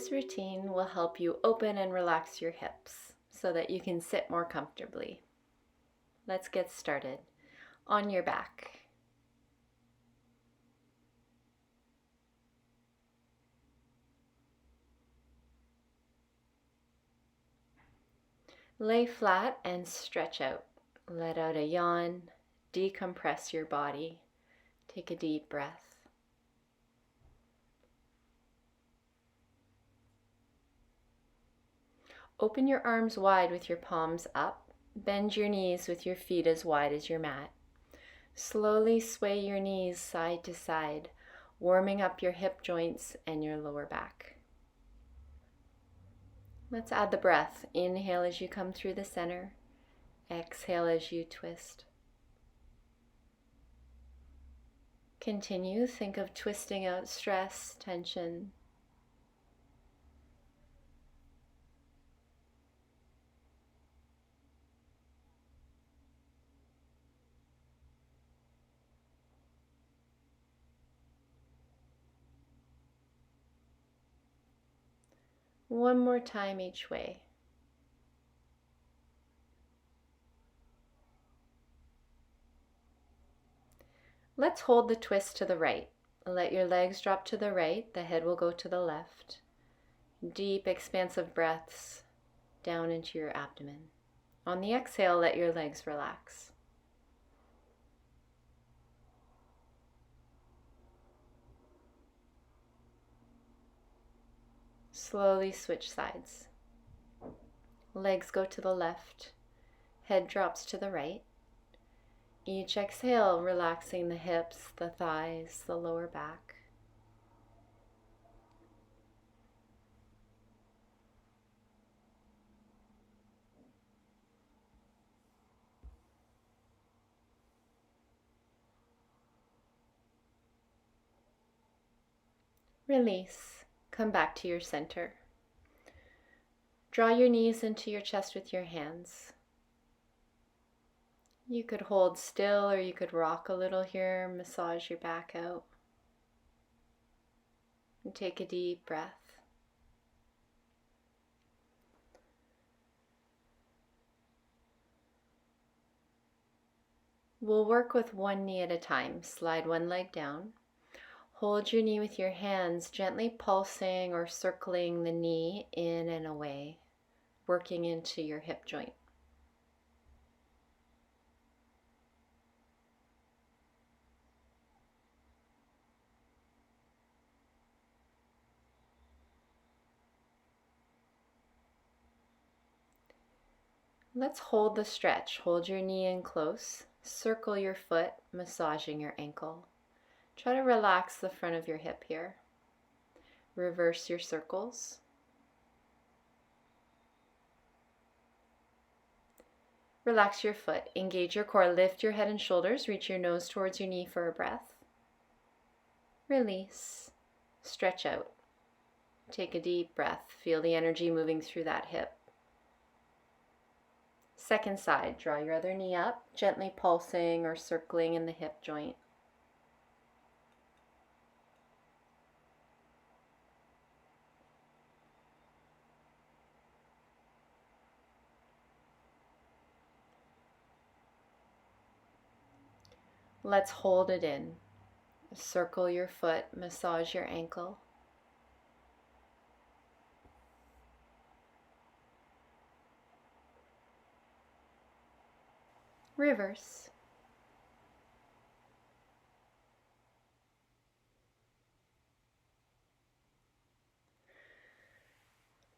This routine will help you open and relax your hips so that you can sit more comfortably. Let's get started. On your back. Lay flat and stretch out. Let out a yawn. Decompress your body. Take a deep breath. Open your arms wide with your palms up. Bend your knees with your feet as wide as your mat. Slowly sway your knees side to side, warming up your hip joints and your lower back. Let's add the breath. Inhale as you come through the center. Exhale as you twist. Continue. Think of twisting out stress, tension. One more time each way. Let's hold the twist to the right. Let your legs drop to the right, the head will go to the left. Deep, expansive breaths down into your abdomen. On the exhale, let your legs relax. Slowly switch sides. Legs go to the left, head drops to the right. Each exhale, relaxing the hips, the thighs, the lower back. Release. Come back to your center. Draw your knees into your chest with your hands. You could hold still or you could rock a little here, massage your back out. And take a deep breath. We'll work with one knee at a time. Slide one leg down. Hold your knee with your hands, gently pulsing or circling the knee in and away, working into your hip joint. Let's hold the stretch. Hold your knee in close. Circle your foot, massaging your ankle. Try to relax the front of your hip here. Reverse your circles. Relax your foot. Engage your core. Lift your head and shoulders. Reach your nose towards your knee for a breath. Release. Stretch out. Take a deep breath. Feel the energy moving through that hip. Second side. Draw your other knee up, gently pulsing or circling in the hip joint. Let's hold it in. Circle your foot, massage your ankle. Reverse.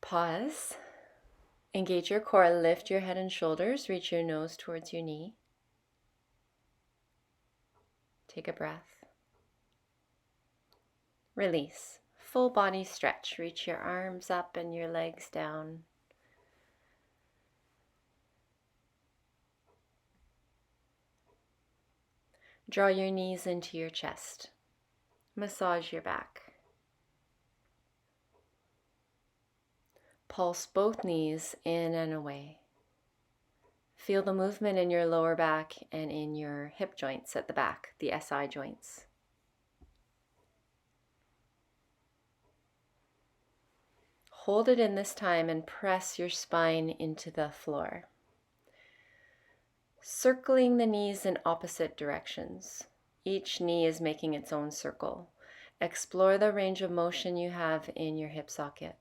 Pause. Engage your core, lift your head and shoulders, reach your nose towards your knee. Take a breath. Release. Full body stretch. Reach your arms up and your legs down. Draw your knees into your chest. Massage your back. Pulse both knees in and away. Feel the movement in your lower back and in your hip joints at the back, the SI joints. Hold it in this time and press your spine into the floor. Circling the knees in opposite directions. Each knee is making its own circle. Explore the range of motion you have in your hip socket.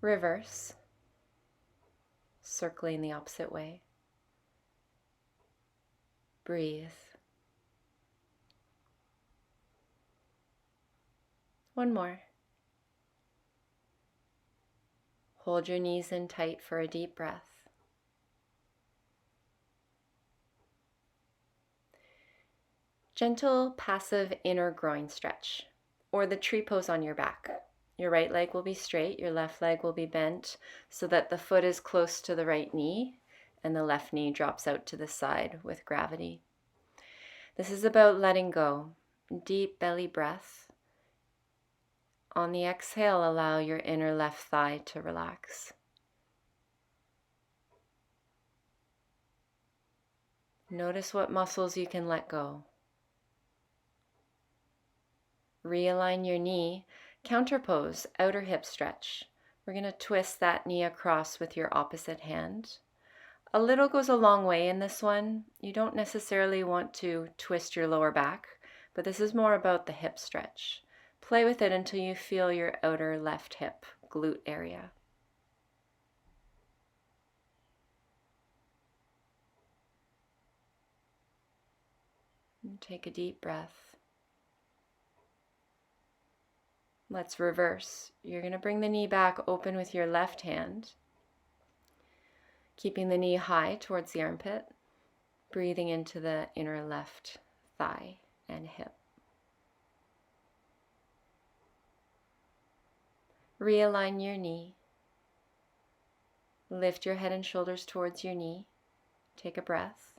Reverse. Circling the opposite way. Breathe. One more. Hold your knees in tight for a deep breath. Gentle, passive inner groin stretch, or the tree pose on your back. Your right leg will be straight, your left leg will be bent so that the foot is close to the right knee and the left knee drops out to the side with gravity. This is about letting go. Deep belly breath. On the exhale, allow your inner left thigh to relax. Notice what muscles you can let go. Realign your knee, counter pose, outer hip stretch. We're going to twist that knee across with your opposite hand. A little goes a long way in this one. You don't necessarily want to twist your lower back, but this is more about the hip stretch. Play with it until you feel your outer left hip, glute area. And take a deep breath. Let's reverse. You're going to bring the knee back open with your left hand, keeping the knee high towards the armpit, breathing into the inner left thigh and hip. Realign your knee. Lift your head and shoulders towards your knee. Take a breath.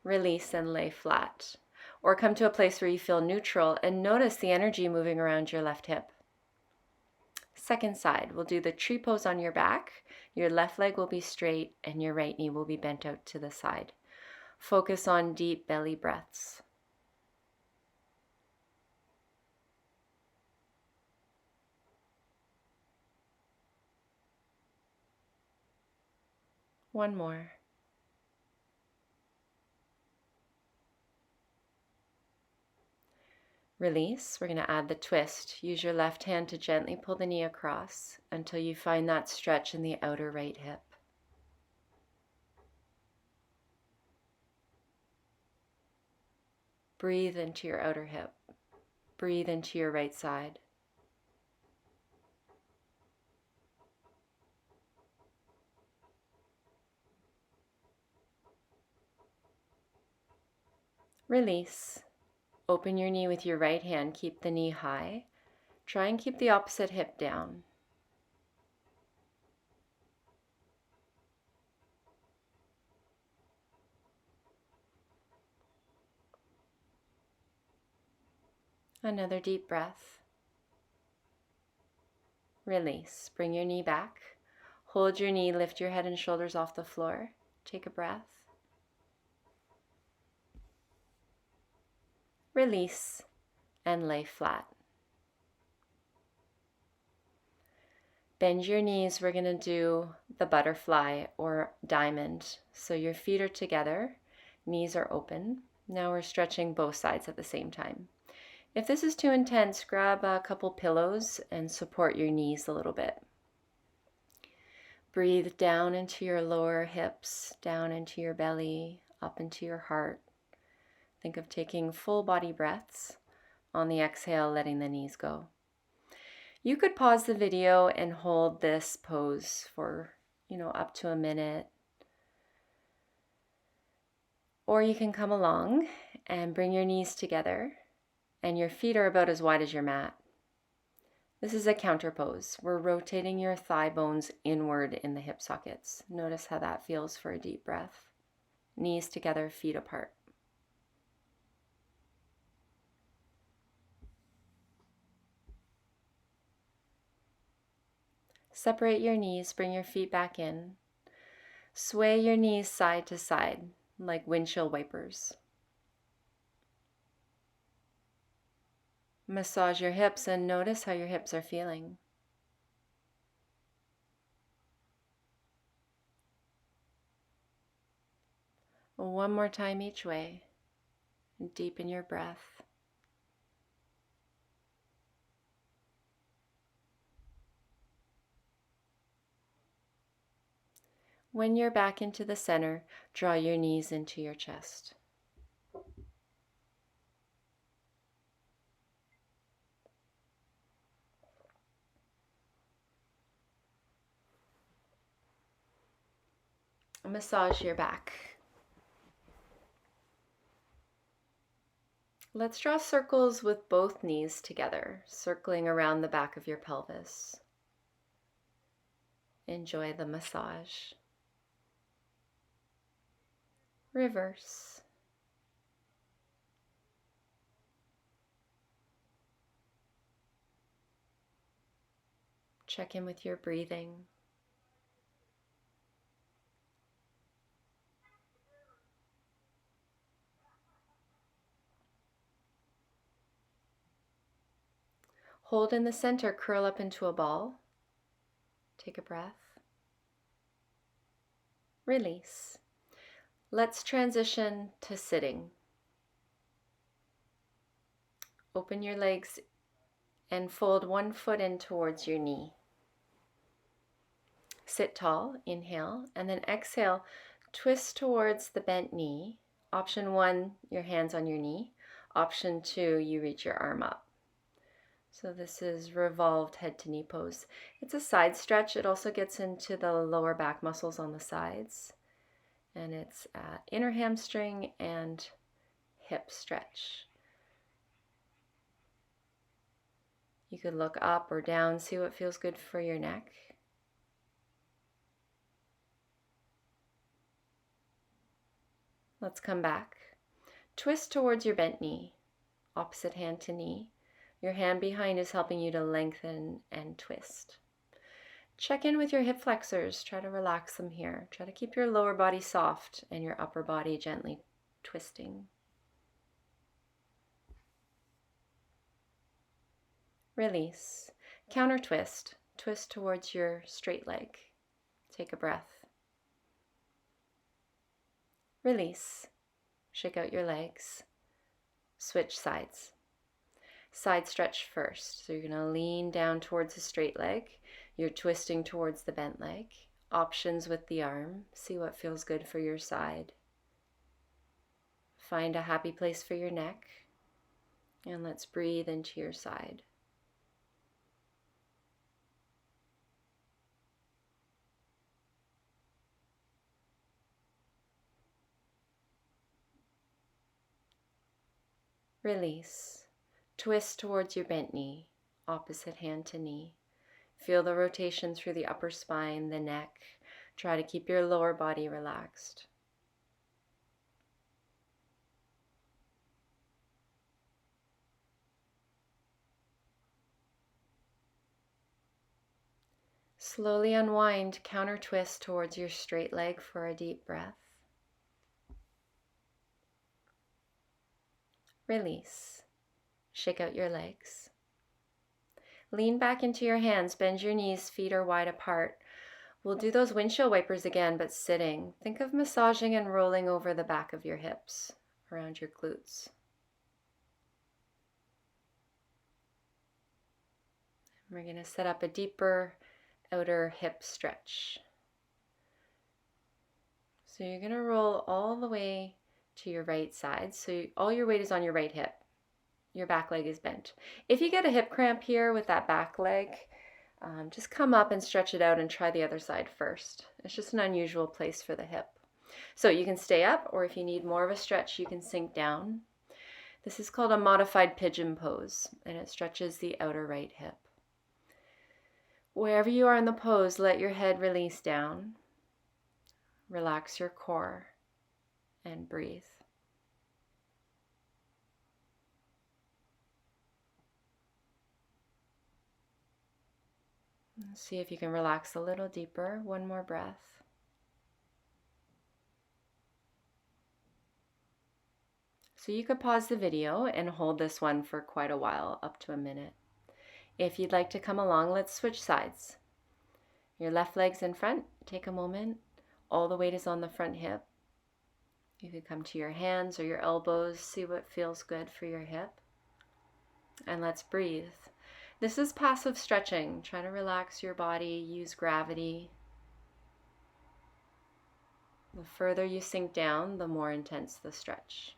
Release and lay flat. Or come to a place where you feel neutral and notice the energy moving around your left hip. Second side, we'll do the tree pose on your back. Your left leg will be straight and your right knee will be bent out to the side. Focus on deep belly breaths. One more. Release. We're going to add the twist. Use your left hand to gently pull the knee across until you find that stretch in the outer right hip. Breathe into your outer hip. Breathe into your right side. Release. Open your knee with your right hand. Keep the knee high. Try and keep the opposite hip down. Another deep breath. Release. Bring your knee back. Hold your knee. Lift your head and shoulders off the floor. Take a breath. Release and lay flat. Bend your knees. We're going to do the butterfly or diamond. So your feet are together, knees are open. Now we're stretching both sides at the same time. If this is too intense, grab a couple pillows and support your knees a little bit. Breathe down into your lower hips, down into your belly, up into your heart. Think of taking full body breaths. On the exhale, letting the knees go. You could pause the video and hold this pose for, up to a minute. Or you can come along and bring your knees together and your feet are about as wide as your mat. This is a counter pose. We're rotating your thigh bones inward in the hip sockets. Notice how that feels for a deep breath. Knees together, feet apart. Separate your knees, bring your feet back in. Sway your knees side to side like windshield wipers. Massage your hips and notice how your hips are feeling. One more time each way. Deepen your breath. When you're back into the center, draw your knees into your chest. Massage your back. Let's draw circles with both knees together, circling around the back of your pelvis. Enjoy the massage. Reverse. Check in with your breathing. Hold in the center, curl up into a ball. Take a breath. Release. Let's transition to sitting. Open your legs and fold one foot in towards your knee. Sit tall, inhale, and then exhale, twist towards the bent knee. Option 1, your hands on your knee. Option 2, you reach your arm up. So this is revolved head to knee pose. It's a side stretch. It also gets into the lower back muscles on the sides. And it's inner hamstring and hip stretch. You could look up or down, see what feels good for your neck. Let's come back. Twist towards your bent knee, opposite hand to knee. Your hand behind is helping you to lengthen and twist. Check in with your hip flexors. Try to relax them here. Try to keep your lower body soft and your upper body gently twisting. Release. Counter twist. Twist towards your straight leg. Take a breath. Release. Shake out your legs. Switch sides. Side stretch first. So you're going to lean down towards the straight leg. You're twisting towards the bent leg. Options with the arm. See what feels good for your side. Find a happy place for your neck. And let's breathe into your side. Release. Twist towards your bent knee, opposite hand to knee. Feel the rotation through the upper spine, the neck. Try to keep your lower body relaxed. Slowly unwind, counter twist towards your straight leg for a deep breath. Release. Shake out your legs. Lean back into your hands, bend your knees, feet are wide apart. We'll do those windshield wipers again, but sitting. Think of massaging and rolling over the back of your hips, around your glutes. We're going to set up a deeper outer hip stretch. So you're going to roll all the way to your right side. So all your weight is on your right hip. Your back leg is bent. If you get a hip cramp here with that back leg, just come up and stretch it out and try the other side first. It's just an unusual place for the hip. So you can stay up, or if you need more of a stretch, you can sink down. This is called a modified pigeon pose, and it stretches the outer right hip. Wherever you are in the pose, let your head release down. Relax your core and breathe. See if you can relax a little deeper. One more breath. So you could pause the video and hold this one for quite a while, up to a minute. If you'd like to come along, let's switch sides. Your left leg's in front. Take a moment. All the weight is on the front hip. You could come to your hands or your elbows, see what feels good for your hip. And let's breathe. This is passive stretching. Try to relax your body, use gravity. The further you sink down, the more intense the stretch.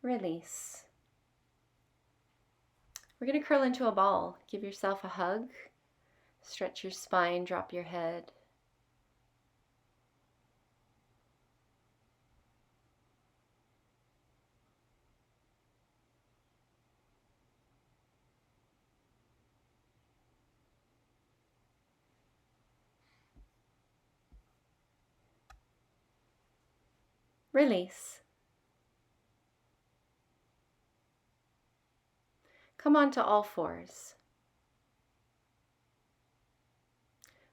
Release. We're going to curl into a ball. Give yourself a hug. Stretch your spine, drop your head. Release. Come on to all fours.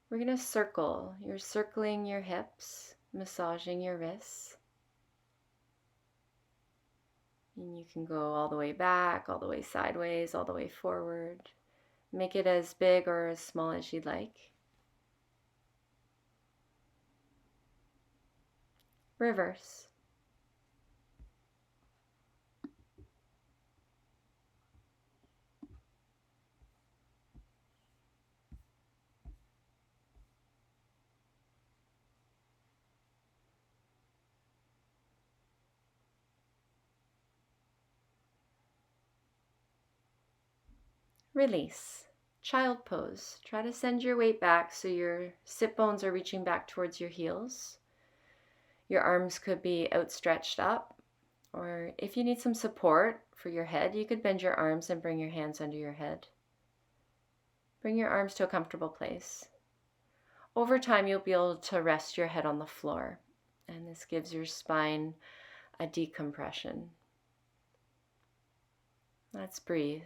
We're going to circle. You're circling your hips, massaging your wrists. And you can go all the way back, all the way sideways, all the way forward. Make it as big or as small as you'd like. Reverse. Release. Child pose. Try to send your weight back so your sit bones are reaching back towards your heels. Your arms could be outstretched up, or if you need some support for your head, you could bend your arms and bring your hands under your head. Bring your arms to a comfortable place. Over time, you'll be able to rest your head on the floor, and this gives your spine a decompression. Let's breathe.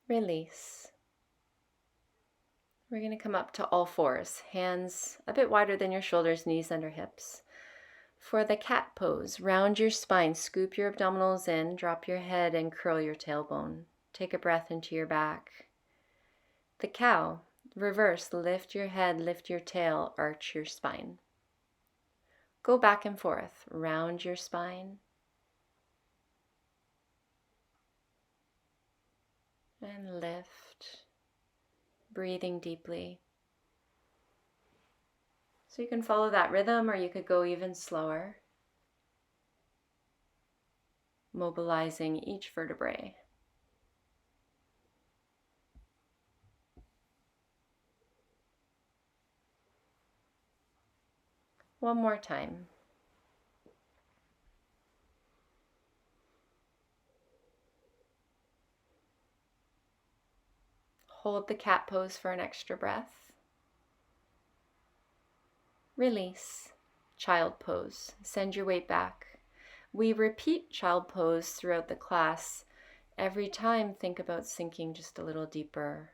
Release. We're going to come up to all fours, hands a bit wider than your shoulders, knees under hips. For the cat pose, round your spine, scoop your abdominals in, drop your head and curl your tailbone. Take a breath into your back. The cow, reverse, lift your head, lift your tail, arch your spine. Go back and forth, round your spine. And lift, breathing deeply. So you can follow that rhythm, or you could go even slower, mobilizing each vertebrae. One more time. Hold the cat pose for an extra breath. Release. Child pose. Send your weight back. We repeat child pose throughout the class. Every time, think about sinking just a little deeper.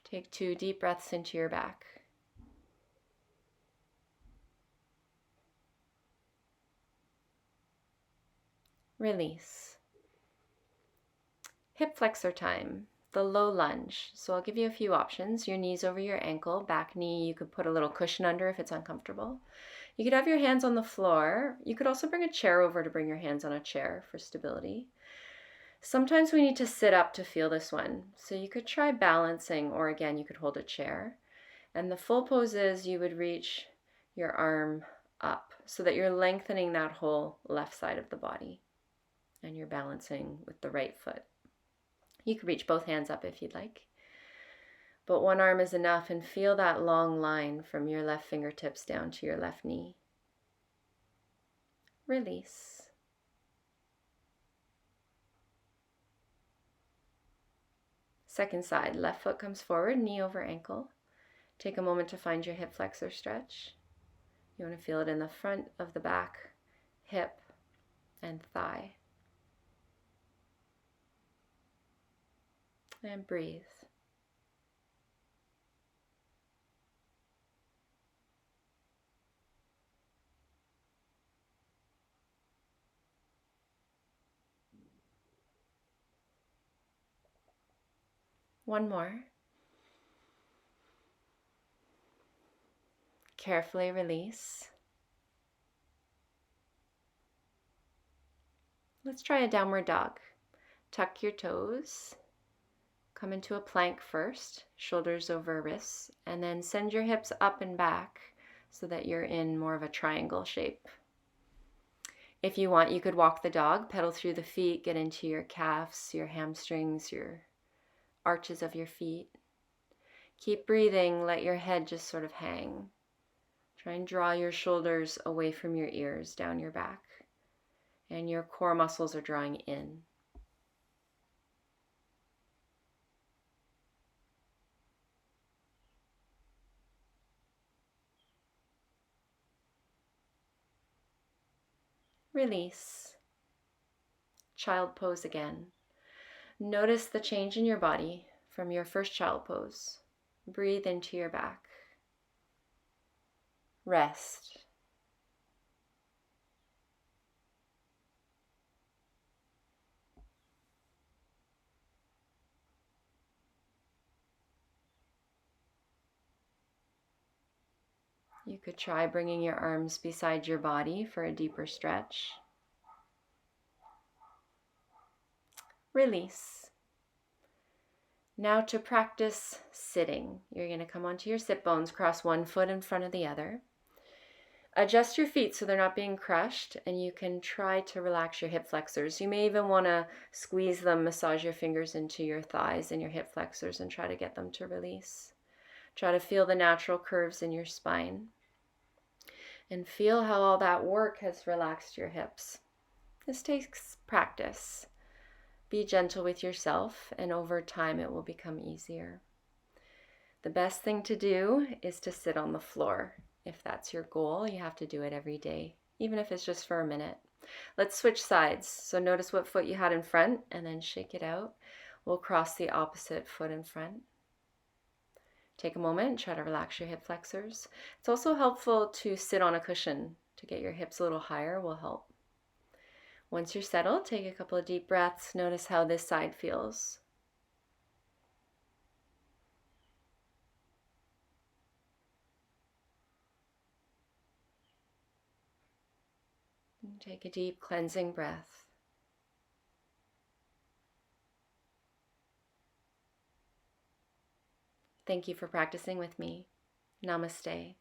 Take 2 deep breaths into your back. Release. Hip flexor time, the low lunge. So I'll give you a few options. Your knees over your ankle, back knee, you could put a little cushion under if it's uncomfortable. You could have your hands on the floor. You could also bring a chair over to bring your hands on a chair for stability. Sometimes we need to sit up to feel this one. So you could try balancing, or again, you could hold a chair. And the full pose is you would reach your arm up so that you're lengthening that whole left side of the body. And you're balancing with the right foot. You can reach both hands up if you'd like. But one arm is enough, and feel that long line from your left fingertips down to your left knee. Release. Second side, left foot comes forward, knee over ankle. Take a moment to find your hip flexor stretch. You want to feel it in the front of the back, hip, and thigh. And breathe. One more. Carefully release. Let's try a downward dog. Tuck your toes. Come into a plank first, shoulders over wrists, and then send your hips up and back so that you're in more of a triangle shape. If you want, you could walk the dog, pedal through the feet, get into your calves, your hamstrings, your arches of your feet. Keep breathing, let your head just sort of hang. Try and draw your shoulders away from your ears, down your back. And your core muscles are drawing in. Release. Child pose again. Notice the change in your body from your first child pose. Breathe into your back. Rest. You could try bringing your arms beside your body for a deeper stretch. Release. Now to practice sitting. You're going to come onto your sit bones, cross one foot in front of the other. Adjust your feet so they're not being crushed, and you can try to relax your hip flexors. You may even want to squeeze them, massage your fingers into your thighs and your hip flexors and try to get them to release. Try to feel the natural curves in your spine. And feel how all that work has relaxed your hips. This takes practice. Be gentle with yourself, and over time it will become easier. The best thing to do is to sit on the floor. If that's your goal, you have to do it every day, even if it's just for a minute. Let's switch sides. So notice what foot you had in front and then shake it out. We'll cross the opposite foot in front. Take a moment and try to relax your hip flexors. It's also helpful to sit on a cushion. To get your hips a little higher will help. Once you're settled, take a couple of deep breaths. Notice how this side feels. And take a deep cleansing breath. Thank you for practicing with me. Namaste.